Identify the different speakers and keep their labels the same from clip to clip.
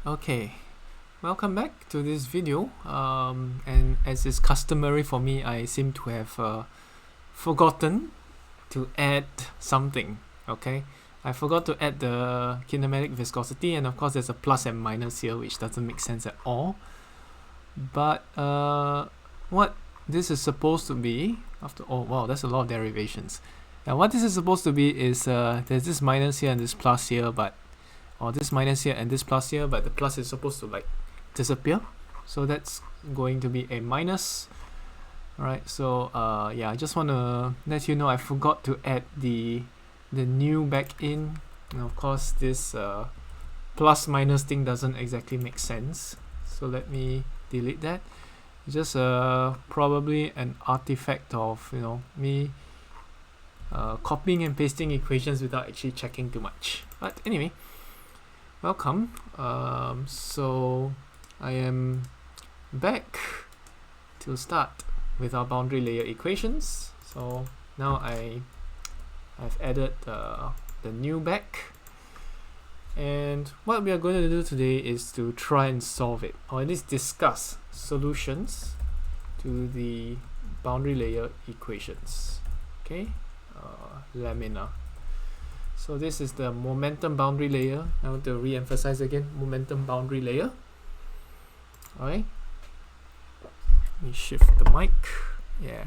Speaker 1: Okay, welcome back to this video. And as is customary for me, I seem to have forgotten to add something. Okay, I forgot to add the kinematic viscosity, and of course there's a plus and minus here, which doesn't make sense at all. But what this is supposed to be, wow, that's a lot of derivations. Now what this is supposed to be is there's this minus here and this plus here, or this minus here and this plus here, but the plus is supposed to like disappear, so that's going to be a minus. Alright, so yeah, I just want to let you know I forgot to add the new back in, and of course this plus minus thing doesn't exactly make sense, so let me delete that. It's just probably an artifact of me copying and pasting equations without actually checking too much. But anyway, welcome. So I am back to start with our boundary layer equations. So now I've added the new back, and what we are going to do today is to try and solve it, or at least discuss solutions to the boundary layer equations. Okay, Laminar. So this is the momentum boundary layer. I want to re-emphasize again, momentum boundary layer. Alright. Let me shift the mic. Yeah.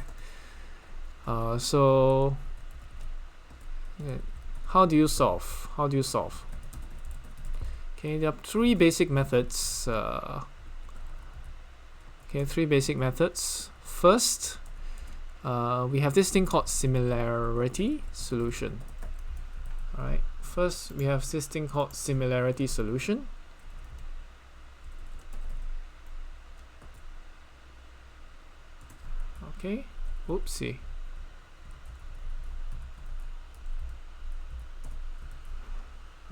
Speaker 1: So yeah. How do you solve? Okay, there are three basic methods. Three basic methods. First, we have this thing called similarity solution. Alright, first we have this thing called similarity solution. Okay, oopsie.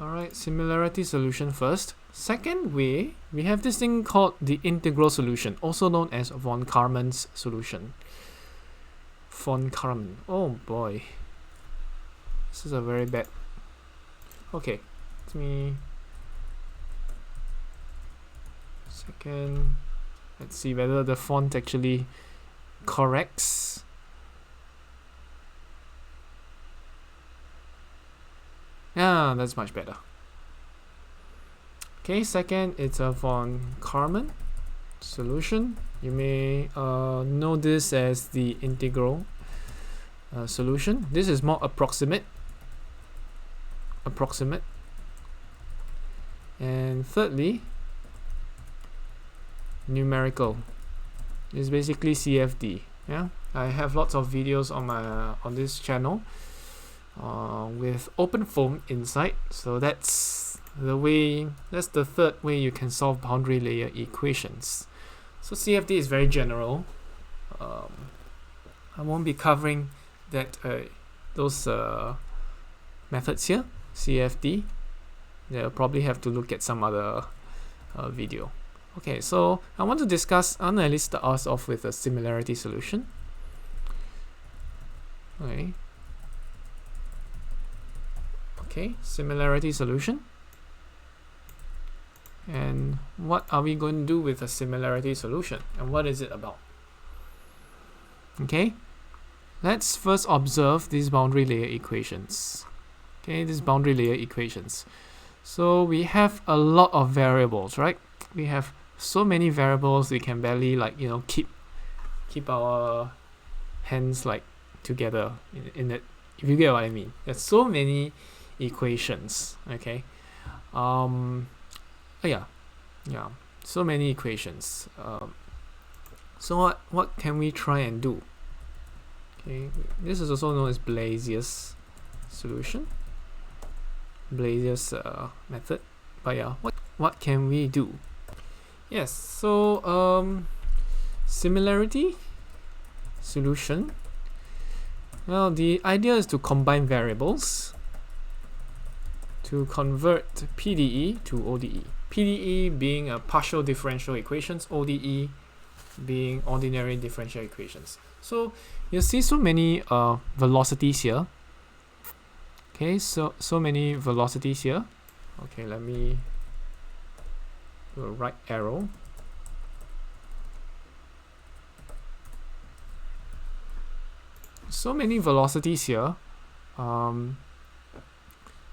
Speaker 1: Alright, similarity solution first. Second way, we have this thing called the integral solution, also known as von Karman's solution. Von Karman. Oh boy. This is a very bad. Okay, let me second. Let's see whether the font actually corrects. Yeah, that's much better. Okay, second, it's a von Karman solution. You may know this as the integral solution. This is more approximate. And thirdly, numerical. It's basically CFD. Yeah, I have lots of videos on this channel with OpenFOAM inside. So that's the third way you can solve boundary layer equations. So CFD is very general. I won't be covering those methods here. CFD, they'll probably have to look at some other video. Okay, so I want to at least start us off with a similarity solution. Okay, similarity solution. And what are we going to do with a similarity solution, and what is it about? Okay, let's first observe these boundary layer equations. Okay, these boundary layer equations. So we have a lot of variables, right? We have so many variables we can barely keep our hands together in that, if you get what I mean. There's so many equations. Okay, yeah, so many equations. So what can we try and do? Okay, this is also known as Blazier's solution, Blazier's method. But yeah, what can we do? Yes, so similarity solution. Well, the idea is to combine variables to convert PDE to ODE. PDE being a partial differential equations, ODE being ordinary differential equations. So you see so many velocities here. Okay, so many velocities here. Okay, let me right arrow. So many velocities here.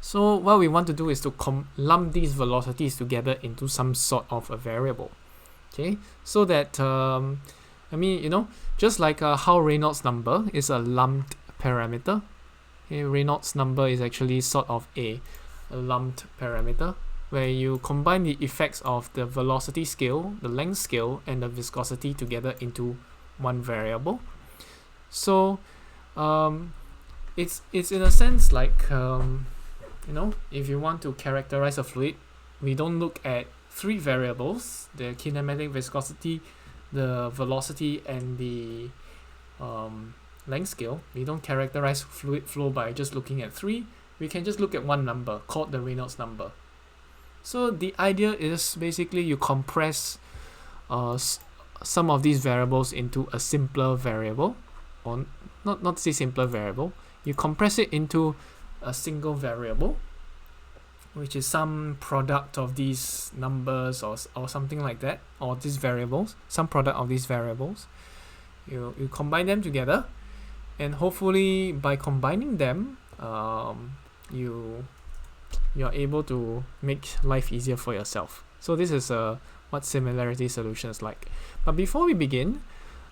Speaker 1: So what we want to do is to lump these velocities together into some sort of a variable. Okay, so that I mean, you know, just like how Reynolds number is a lumped parameter. Okay, Reynolds number is actually sort of a lumped parameter where you combine the effects of the velocity scale, the length scale, and the viscosity together into one variable. So it's in a sense like you know, if you want to characterize a fluid, we don't look at three variables: the kinematic viscosity, the velocity, and the length scale. We don't characterize fluid flow by just looking at three. We can just look at one number called the Reynolds number. So the idea is basically you compress some of these variables into a simpler variable, or not to say simpler variable, you compress it into a single variable, which is some product of these numbers or something like that, or these variables, some product of these variables. You combine them together, and hopefully by combining them, you are able to make life easier for yourself. So this is what similarity solution is like. But before we begin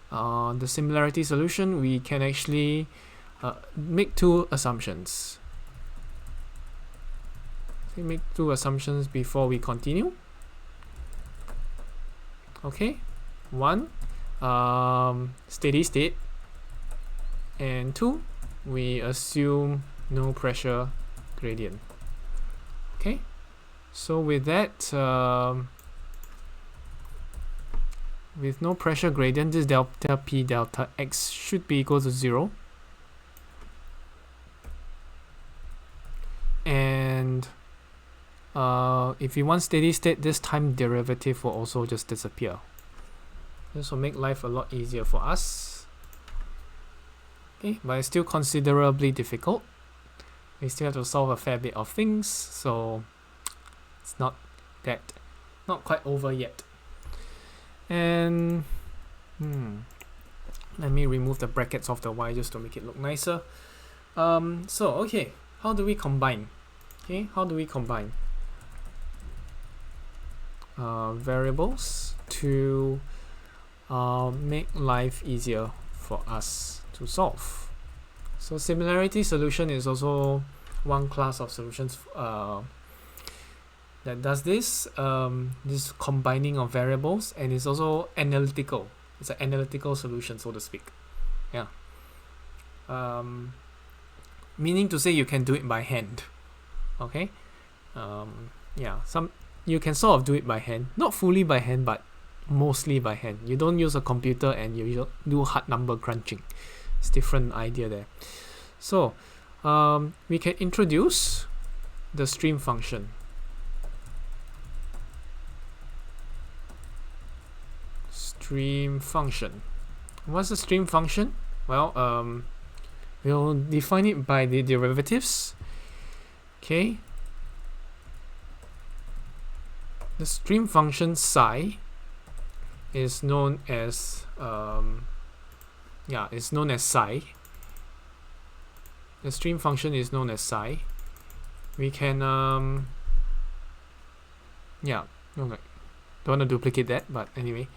Speaker 1: the similarity solution, we can actually make two assumptions. So make two assumptions before we continue. Okay, one, steady state, and two, we assume no pressure gradient. Okay, so with that, with no pressure gradient, this delta P delta X should be equal to 0. And if you want steady state, this time derivative will also just disappear. This will make life a lot easier for us. Okay, but it's still considerably difficult. We still have to solve a fair bit of things, so it's not quite over yet. And let me remove the brackets of the Y just to make it look nicer. So okay, how do we combine? Okay, how do we combine variables to make life easier for us to solve? So similarity solution is also one class of solutions that does this this combining of variables, and it's also analytical. It's an analytical solution, so to speak. Yeah. Meaning to say you can do it by hand. Okay. Yeah. You can sort of do it by hand, not fully by hand, but mostly by hand. You don't use a computer and you do hard number crunching. It's different idea there. So we can introduce the stream function. Stream function. What's the stream function? Well, we'll define it by the derivatives. Okay. The stream function psi is known as it's known as psi. The stream function is known as psi. We can don't want to duplicate that, but anyway.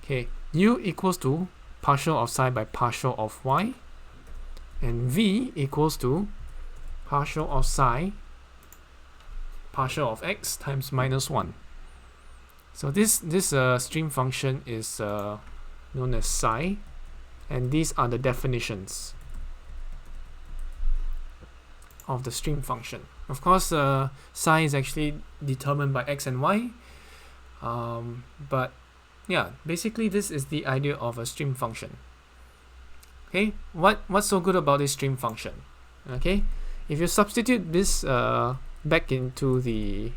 Speaker 1: Okay, u equals to partial of psi by partial of y, and v equals to partial of psi partial of x times minus 1. So this stream function is known as psi, and these are the definitions of the stream function. Of course, psi is actually determined by x and y, but yeah, basically this is the idea of a stream function. Okay, what's so good about this stream function? Okay, if you substitute this back into the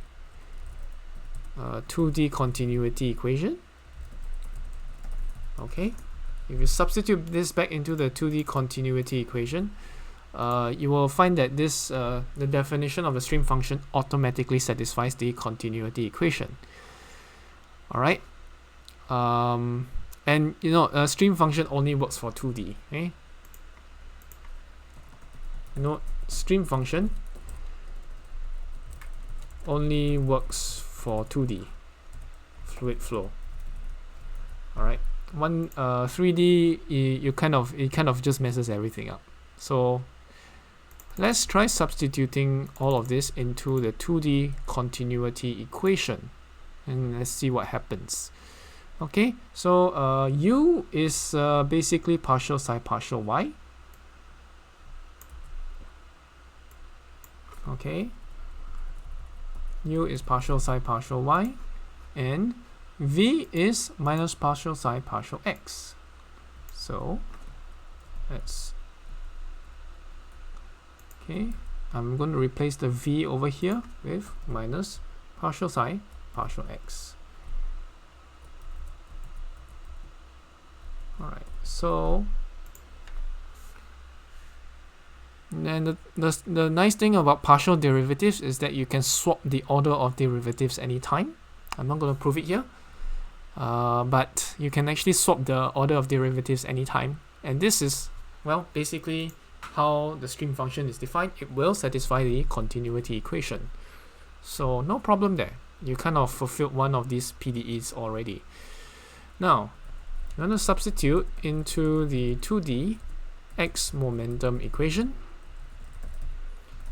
Speaker 1: 2D continuity equation, okay, if you substitute this back into the 2D continuity equation, you will find that this the definition of a stream function automatically satisfies the continuity equation. All right. And you know, a stream function only works for 2D. Okay. Note, stream function only works for 2D fluid flow. All right. 3D, it kind of just messes everything up. So let's try substituting all of this into the 2D continuity equation, and let's see what happens. Okay, so u is basically partial psi partial y. Okay, u is partial psi partial y, and v is minus partial psi partial x. So let's, okay, I'm going to replace the v over here with minus partial psi partial x. Alright, so then the nice thing about partial derivatives is that you can swap the order of derivatives anytime. I'm not going to prove it here, but you can actually swap the order of derivatives anytime. And this is, well, basically how the stream function is defined. It will satisfy the continuity equation. So no problem there. You kind of fulfilled one of these PDEs already. Now, I'm going to substitute into the 2D x momentum equation.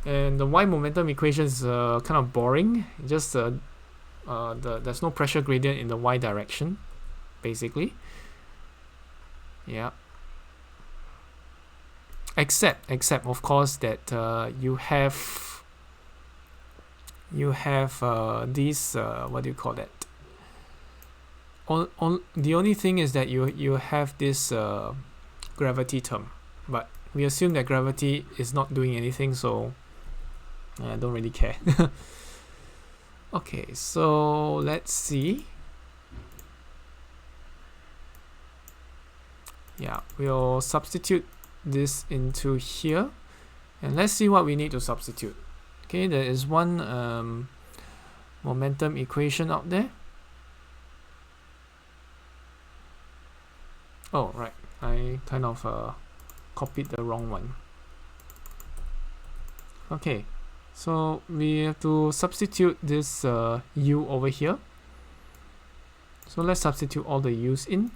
Speaker 1: And the y momentum equation is kind of boring. Just there's no pressure gradient in the y direction, basically. Yeah. Except of course that you have these what do you call that? The only thing is that you have this gravity term, but we assume that gravity is not doing anything, so I don't really care. Okay, so let's see. Yeah, we'll substitute this into here, and let's see what we need to substitute. Okay, there is one momentum equation out there. Oh, right, I kind of copied the wrong one. Okay, so we have to substitute this u over here. So let's substitute all the u's in,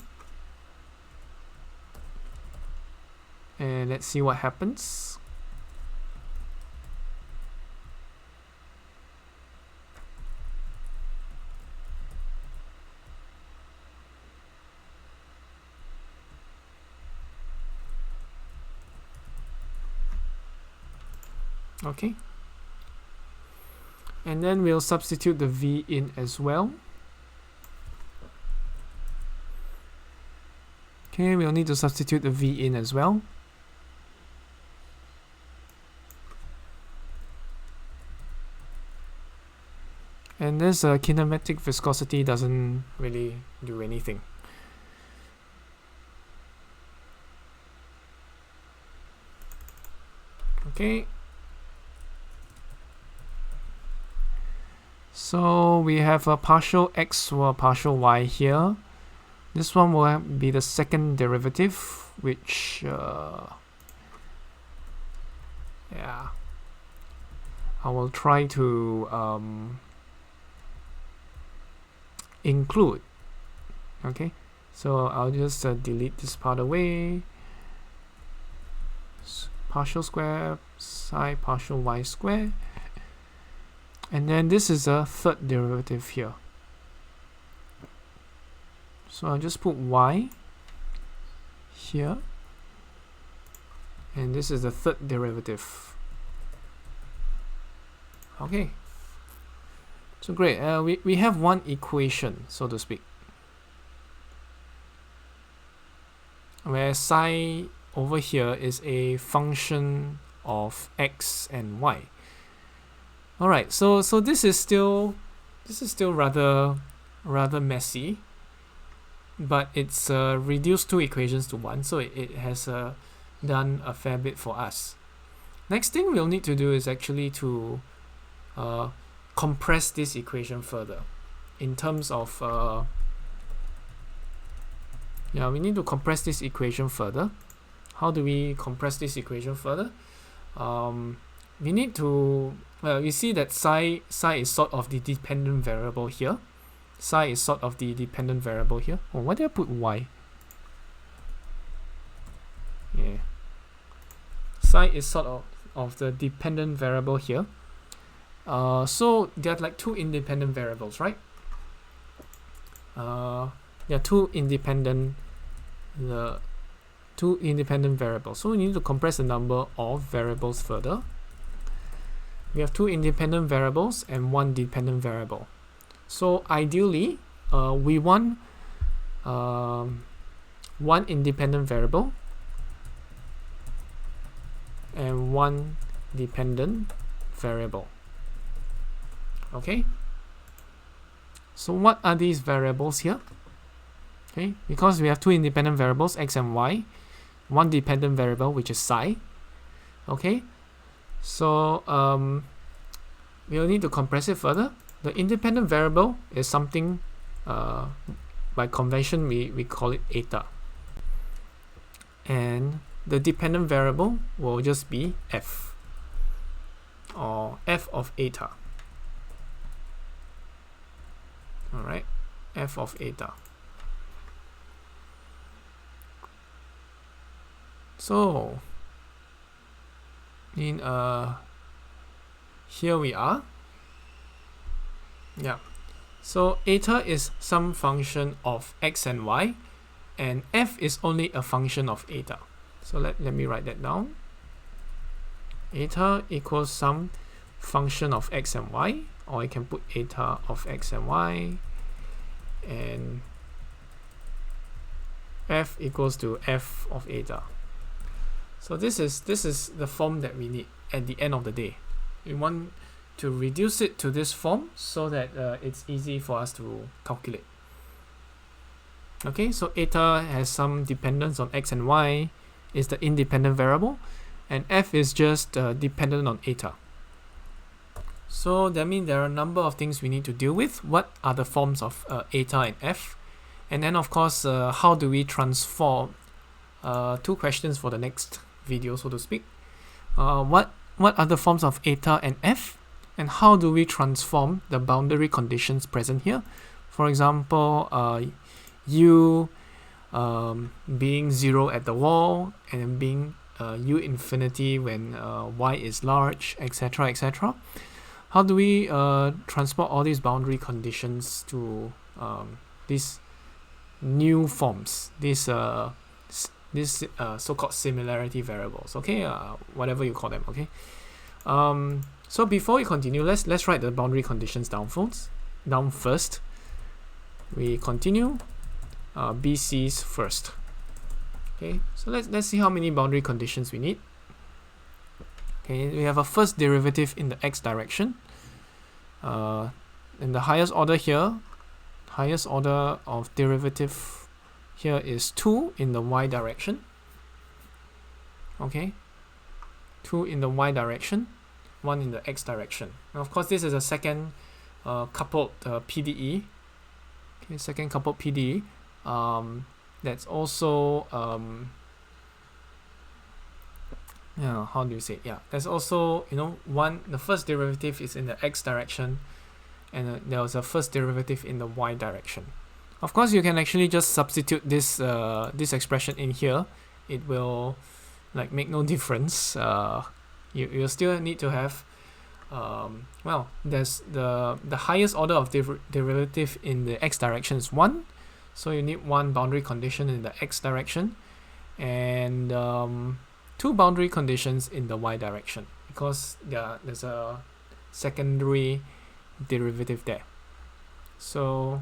Speaker 1: and let's see what happens. Okay, and then we'll substitute the v in as well. Okay, we'll need to substitute the v in as well. And this kinematic viscosity doesn't really do anything. Okay. So we have a partial x or partial y here. This one will be the second derivative, which yeah, I will try to include. Okay, so I'll just delete this part away. Partial square psi partial y square. And then this is a third derivative here. So I'll just put y here. And this is the third derivative. Okay. So great. We have one equation, so to speak, where psi over here is a function of x and y. Alright, so this is still rather messy, but it's reduced two equations to one, so it has done a fair bit for us. Next thing we'll need to do is actually to compress this equation further in terms of we need to compress this equation further. How do we compress this equation further? We need to, you see that psi is sort of the dependent variable here. Psi is sort of the dependent variable here. Oh, why did I put y? Yeah. Psi is sort of the dependent variable here. So there are like two independent variables, right? There are two independent variables. So we need to compress the number of variables further. We have two independent variables and one dependent variable. So ideally, we want one independent variable and one dependent variable. Okay. So what are these variables here? Okay, because we have two independent variables, x and y, one dependent variable, which is psi. Okay, so we'll need to compress it further. The independent variable is something, by convention, we call it eta. And the dependent variable will just be f, or f of eta. Alright, f of eta. So in here we are. Yeah. So eta is some function of x and y, and f is only a function of eta. So let me write that down. Eta equals some function of x and y, or I can put eta of x and y, and f equals to f of eta. So this is the form that we need at the end of the day. We want to reduce it to this form so that it's easy for us to calculate. Okay, so eta has some dependence on x and y, is the independent variable, and f is just dependent on eta. So that means there are a number of things we need to deal with. What are the forms of eta and f? And then of course, how do we transform, two questions for the next video, so to speak. What are the forms of eta and f? And how do we transform the boundary conditions present here? For example, u being 0 at the wall, and then being u infinity when y is large, etc., etc. How do we transport all these boundary conditions to these new forms, these so-called similarity variables? Okay, whatever you call them. Okay. So before we continue, let's write the boundary conditions down first. We continue BC's first. Okay, so let's see how many boundary conditions we need. Okay, we have a first derivative in the x direction. And the highest order here, highest order of derivative here is 2 in the y direction. Okay, 2 in the y direction, 1 in the x direction. Now, of course, this is a second coupled PDE. Okay, second coupled PDE. That's also how do you say? Yeah, there's also, the first derivative is in the x direction, and there was a first derivative in the y direction. Of course, you can actually just substitute this this expression in here. It will make no difference. You still need to have there's the highest order of derivative in the x direction is 1, so you need one boundary condition in the x direction, and 2 boundary conditions in the y direction, because there's a secondary derivative there. So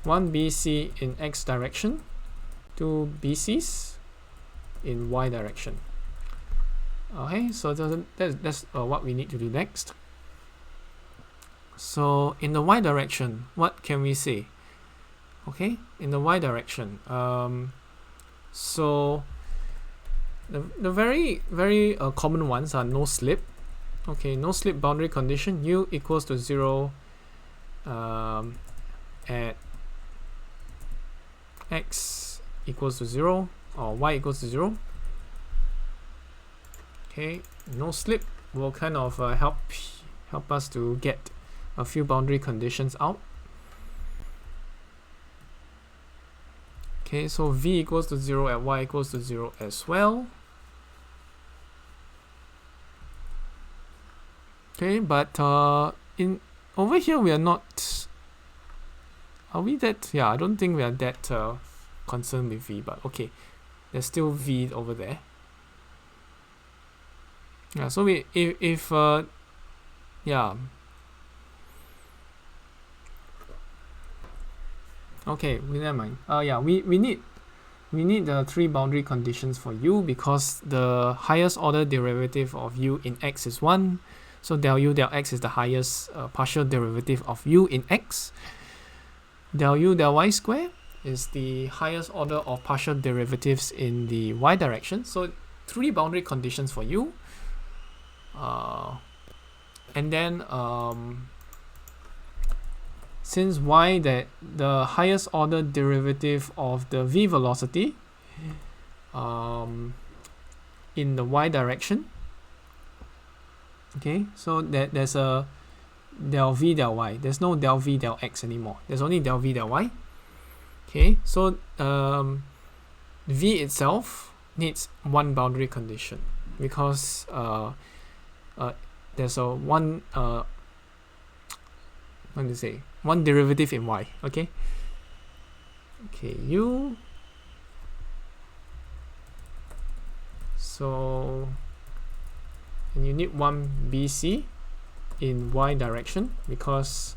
Speaker 1: 1 BC in x direction, 2 BCs in y direction. Okay, so that's what we need to do next. So in the y direction, what can we say? Okay, in the y direction, so the very common ones are no slip. Okay, no slip boundary condition, u equals to 0, at x equals to 0 or y equals to 0. Okay, no slip will kind of help us to get a few boundary conditions out. Okay, so v equals to 0 at y equals to 0 as well. Okay, but in over here we are not. Are we that? Yeah, I don't think we are that concerned with v, but okay, there's still v over there. Yeah, so if yeah. Okay, never mind. Yeah, we need the 3 boundary conditions for u, because the highest order derivative of u in x is 1. So del u del x is the highest partial derivative of u in x. Del u del y square is the highest order of partial derivatives in the y direction. So 3 boundary conditions for u. And then since y, that the highest order derivative of the v velocity in the y direction. Okay, so there's a del v del y. There's no del v del x anymore. There's only del v del y. Okay, so v itself needs 1 boundary condition, because there's a one derivative in y. Okay, u. So, and you need 1 bc in y direction, because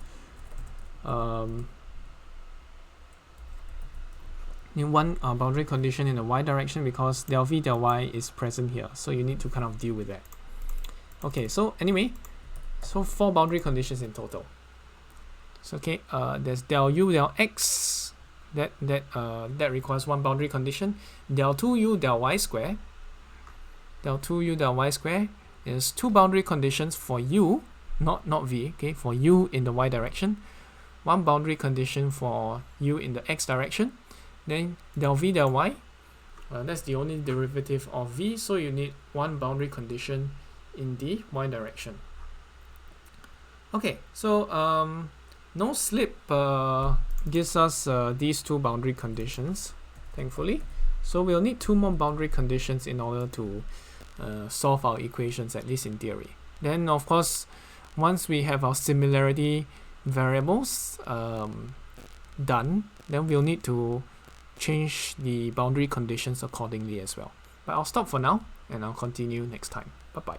Speaker 1: need 1 boundary condition in the y direction, because del v del y is present here, so you need to kind of deal with that. Okay, so anyway, so 4 boundary conditions in total. So okay, there's del u del x, that requires 1 boundary condition. Del 2u del y square, is 2 boundary conditions for u, not v. Okay, for u in the y direction, 1 boundary condition for u in the x direction. Then del v del y, that's the only derivative of v, so you need 1 boundary condition in the y direction. Okay, so no slip gives us these 2 boundary conditions, thankfully. So we'll need 2 more boundary conditions in order to solve our equations, at least in theory. Then of course, once we have our similarity variables done, then we'll need to change the boundary conditions accordingly as well. But I'll stop for now, and I'll continue next time. Bye bye.